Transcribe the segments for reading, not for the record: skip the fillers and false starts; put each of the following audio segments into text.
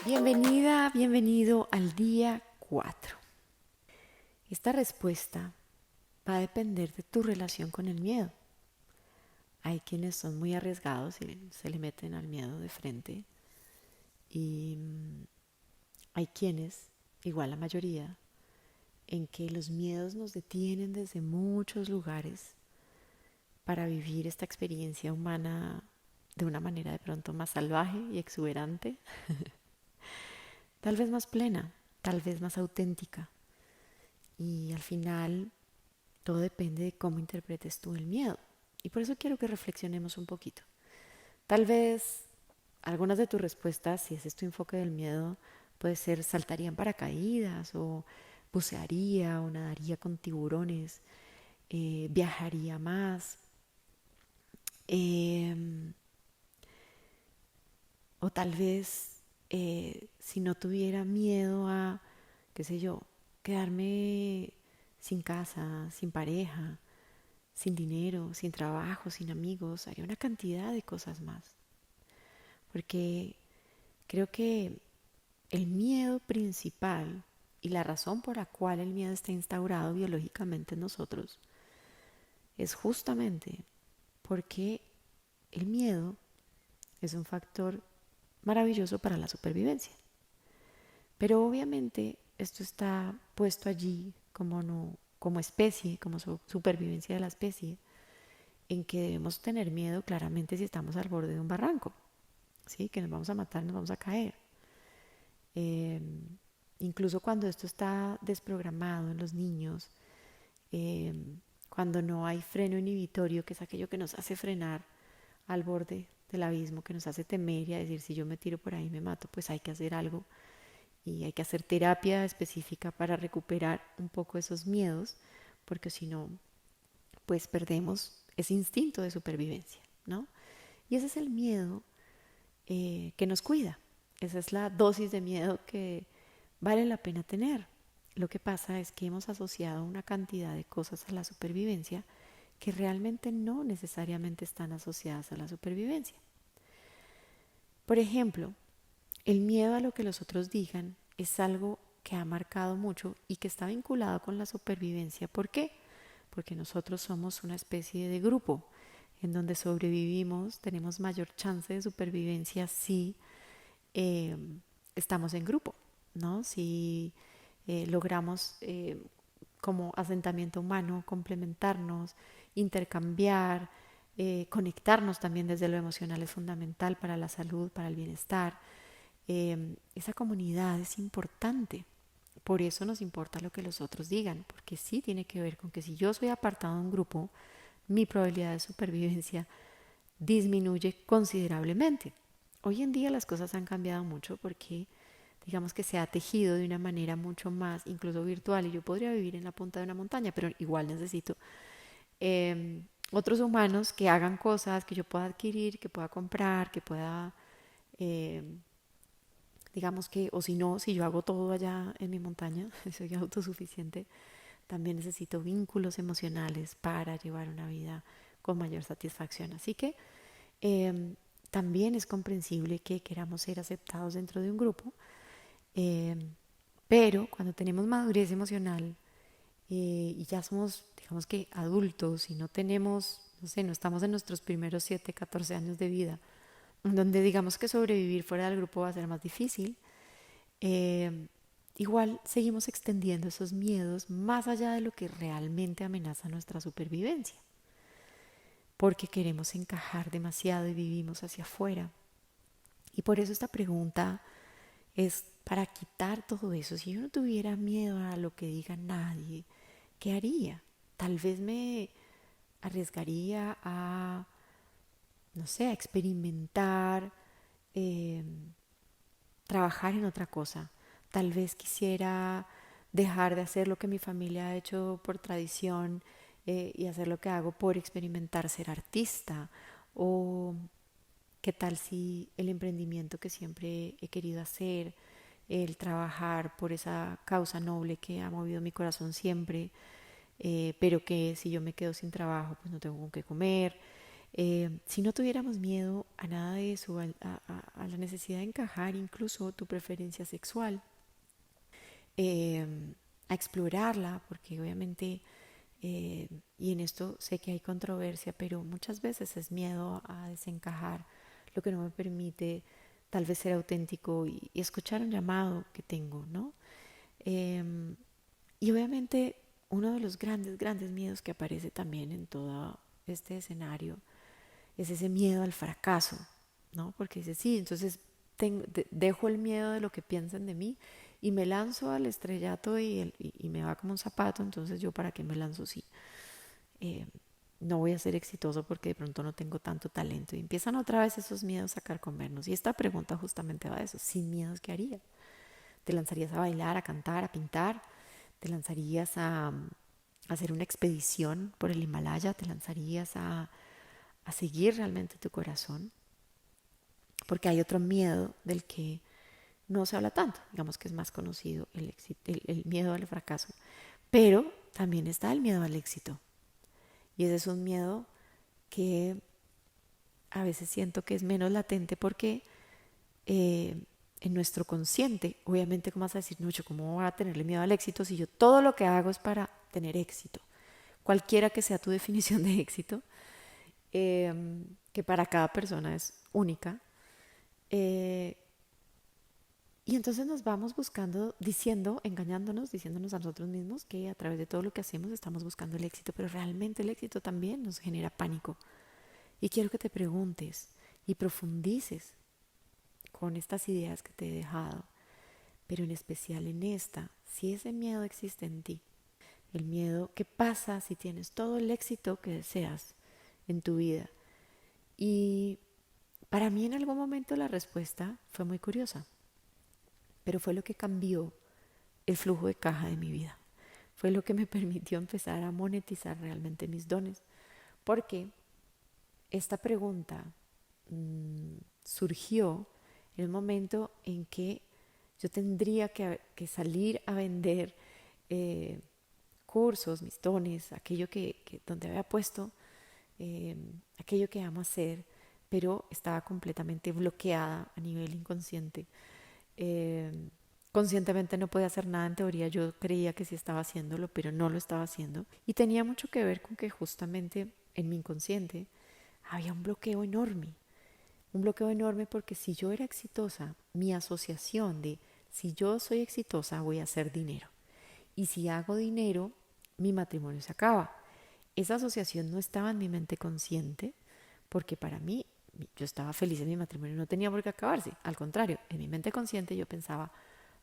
Bienvenida, bienvenido al día 4. Esta respuesta va a depender de tu relación con el miedo. Hay quienes son muy arriesgados y se le meten al miedo de frente. Y hay quienes, igual la mayoría, en que los miedos nos detienen desde muchos lugares para vivir esta experiencia humana de una manera de pronto más salvaje y exuberante, tal vez más plena, tal vez más auténtica. Y al final todo depende de cómo interpretes tú el miedo. Y por eso quiero que reflexionemos un poquito. Tal vez algunas de tus respuestas, si ese es tu enfoque del miedo, puede ser saltaría en paracaídas o bucearía o nadaría con tiburones, viajaría más, eh, o tal vez si no tuviera miedo a, qué sé yo, quedarme sin casa, sin pareja, sin dinero, sin trabajo, sin amigos, haría una cantidad de cosas más. Porque creo que el miedo principal y la razón por la cual el miedo está instaurado biológicamente en nosotros es justamente porque el miedo es un factor maravilloso para la supervivencia. Pero obviamente esto está puesto allí como, no, como especie, como supervivencia de la especie, en que debemos tener miedo claramente si estamos al borde de un barranco, ¿sí? Que nos vamos a matar, nos vamos a caer. Eh, Incluso cuando esto está desprogramado en los niños, eh, cuando no hay freno inhibitorio, que es aquello que nos hace frenar al borde del abismo, que nos hace temer y a decir si yo me tiro por ahí me mato, pues hay que hacer algo y hay que hacer terapia específica para recuperar un poco esos miedos, porque si no, pues perdemos ese instinto de supervivencia, ¿no? Y ese es el miedo que nos cuida. Esa es la dosis de miedo que vale la pena tener. Lo que pasa es que hemos asociado una cantidad de cosas a la supervivencia que realmente no necesariamente están asociadas a la supervivencia. Por ejemplo, el miedo a lo que los otros digan es algo que ha marcado mucho y que está vinculado con la supervivencia. ¿Por qué? Porque nosotros somos una especie de grupo en donde sobrevivimos, tenemos mayor chance de supervivencia si eh, estamos en grupo, ¿no? Si logramos como asentamiento humano complementarnos, intercambiar, conectarnos también desde lo emocional es fundamental para la salud, para el bienestar. Esa comunidad es importante. Por eso nos importa lo que los otros digan, porque sí tiene que ver con que si yo soy apartado de un grupo, mi probabilidad de supervivencia disminuye considerablemente. Hoy en día las cosas han cambiado mucho porque digamos que se ha tejido de una manera mucho más, incluso virtual, y yo podría vivir en la punta de una montaña, pero igual necesito otros humanos que hagan cosas que yo pueda adquirir, que pueda comprar, que pueda, eh, digamos que, o si no, si yo hago todo allá en mi montaña, soy autosuficiente, también necesito vínculos emocionales para llevar una vida con mayor satisfacción. Así que eh, también es comprensible que queramos ser aceptados dentro de un grupo, eh, pero cuando tenemos madurez emocional y ya somos, digamos que adultos y no tenemos, no sé, no estamos en nuestros primeros 7 14 años de vida, donde digamos que sobrevivir fuera del grupo va a ser más difícil, eh, igual seguimos extendiendo esos miedos más allá de lo que realmente amenaza nuestra supervivencia, porque queremos encajar demasiado y vivimos hacia afuera. Y por eso esta pregunta es para quitar todo eso. Si yo no tuviera miedo a lo que diga nadie, ¿qué haría? Tal vez me arriesgaría a, no sé, a experimentar, eh, trabajar en otra cosa. Tal vez quisiera dejar de hacer lo que mi familia ha hecho por tradición y hacer lo que hago por experimentar ser artista. O qué tal si el emprendimiento que siempre he querido hacer, el trabajar por esa causa noble que ha movido mi corazón siempre, pero que si yo me quedo sin trabajo, pues no tengo con qué comer. Si no tuviéramos miedo a nada de eso, a la necesidad de encajar incluso tu preferencia sexual, eh, a explorarla, porque obviamente, y en esto sé que hay controversia, pero muchas veces es miedo a desencajar lo que no me permite tal vez ser auténtico y escuchar un llamado que tengo, ¿no? Eh, y obviamente uno de los grandes, grandes miedos que aparece también en todo este escenario es ese miedo al fracaso, ¿no? Porque dice, sí, entonces dejo el miedo de lo que piensan de mí y me lanzo al estrellato y me va como un zapato, entonces yo para qué me lanzo si eh, no voy a ser exitoso porque de pronto no tengo tanto talento. Y empiezan otra vez esos miedos a carcomernos. Y esta pregunta justamente va de eso, sin miedos, ¿qué harías? ¿Te lanzarías a bailar, a cantar, a pintar? ¿Te lanzarías a hacer una expedición por el Himalaya? ¿Te lanzarías a seguir realmente tu corazón? Porque hay otro miedo del que no se habla tanto, digamos que es más conocido el miedo al fracaso, pero también está el miedo al éxito. Y ese es un miedo que a veces siento que es menos latente porque en nuestro consciente, obviamente, ¿cómo vas a decir, no, yo cómo voy a tenerle miedo al éxito si yo todo lo que hago es para tener éxito? Cualquiera que sea tu definición de éxito, eh, que para cada persona es única. eh, y entonces nos vamos buscando, diciendo, engañándonos, diciéndonos a nosotros mismos que a través de todo lo que hacemos estamos buscando el éxito, pero realmente el éxito también nos genera pánico. Y quiero que te preguntes y profundices con estas ideas que te he dejado, pero en especial en esta, si ese miedo existe en ti, el miedo, ¿qué pasa si tienes todo el éxito que deseas en tu vida? Y para mí en algún momento la respuesta fue muy curiosa, pero fue lo que cambió el flujo de caja de mi vida. Fue lo que me permitió empezar a monetizar realmente mis dones. Porque esta pregunta surgió en el momento en que yo tendría que salir a vender eh, cursos, mis dones, aquello donde había puesto, eh, aquello que amo hacer, pero estaba completamente bloqueada a nivel inconsciente. Eh, Conscientemente no podía hacer nada, en teoría yo creía que sí estaba haciéndolo, pero no lo estaba haciendo. Y tenía mucho que ver con que justamente en mi inconsciente había un bloqueo enorme porque si yo era exitosa, mi asociación de si yo soy exitosa voy a hacer dinero. Y si hago dinero, mi matrimonio se acaba. Esa asociación no estaba en mi mente consciente porque para mí yo estaba feliz en mi matrimonio, no tenía por qué acabarse. Al contrario, en mi mente consciente yo pensaba,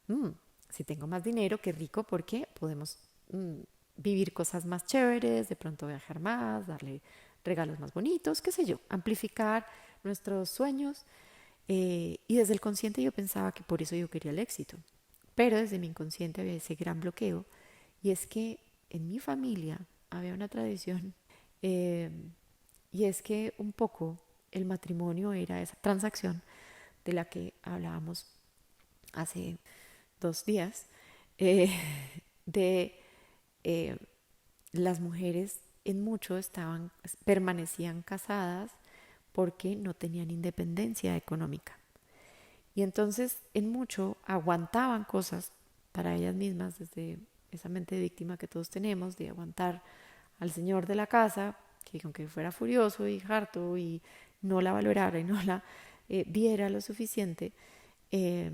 "Mm, si tengo más dinero, qué rico porque podemos vivir cosas más chéveres, de pronto viajar más, darle regalos más bonitos, qué sé yo, amplificar nuestros sueños". Y desde el consciente yo pensaba que por eso yo quería el éxito. Pero desde mi inconsciente había ese gran bloqueo y es que en mi familia había una tradición eh, y es que un poco el matrimonio era esa transacción de la que hablábamos hace 2 días, eh, de eh, las mujeres en mucho permanecían casadas porque no tenían independencia económica. Y entonces en mucho aguantaban cosas para ellas mismas desde esa mente de víctima que todos tenemos, de aguantar al señor de la casa, que aunque fuera furioso y harto y no la valorara y no la viera lo suficiente, eh,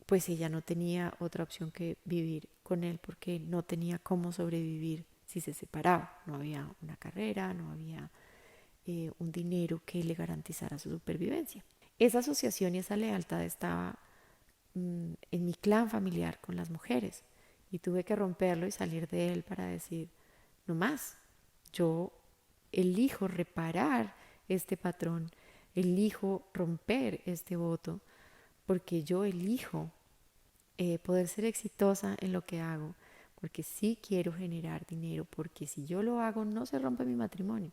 pues ella no tenía otra opción que vivir con él porque no tenía cómo sobrevivir si se separaba. No había una carrera, no había un dinero que le garantizara su supervivencia. Esa asociación y esa lealtad estaba en mi clan familiar con las mujeres y tuve que romperlo y salir de él para decir, no más, yo elijo reparar este patrón, elijo romper este voto porque yo elijo poder ser exitosa en lo que hago, porque sí quiero generar dinero, porque si yo lo hago no se rompe mi matrimonio,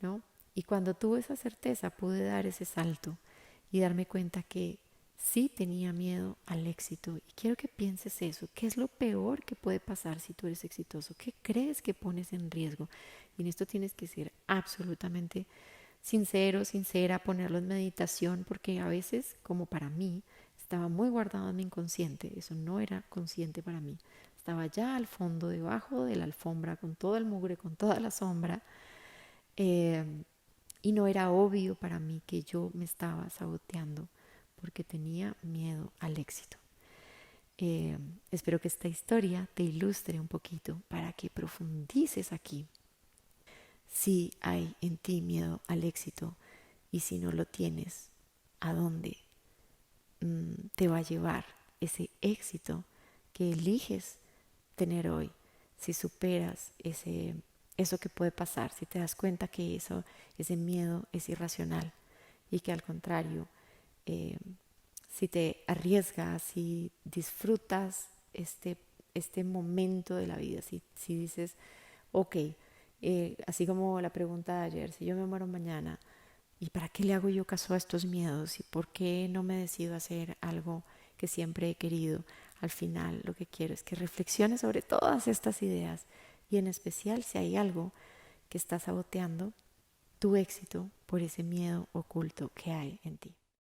¿no? Y cuando tuve esa certeza pude dar ese salto y darme cuenta que Sí tenía miedo al éxito y quiero que pienses eso. ¿Qué es lo peor que puede pasar si tú eres exitoso? ¿Qué crees que pones en riesgo? Y en esto tienes que ser absolutamente sincero, sincera, ponerlo en meditación, porque a veces, como para mí, estaba muy guardado en mi inconsciente. Eso no era consciente para mí. Estaba ya al fondo, debajo de la alfombra, con todo el mugre, con toda la sombra. Eh, y no era obvio para mí que yo me estaba saboteando porque tenía miedo al éxito. Eh, Espero que esta historia te ilustre un poquito para que profundices aquí. Si hay en ti miedo al éxito y si no lo tienes, ¿a dónde te va a llevar ese éxito que eliges tener hoy? Si superas eso que puede pasar, si te das cuenta que ese miedo es irracional y que al contrario, eh, si te arriesgas, si disfrutas este momento de la vida, si dices, ok, así como la pregunta de ayer, si yo me muero mañana, ¿y para qué le hago yo caso a estos miedos? ¿Y por qué no me decido a hacer algo que siempre he querido? Al final lo que quiero es que reflexiones sobre todas estas ideas y en especial si hay algo que está saboteando tu éxito por ese miedo oculto que hay en ti.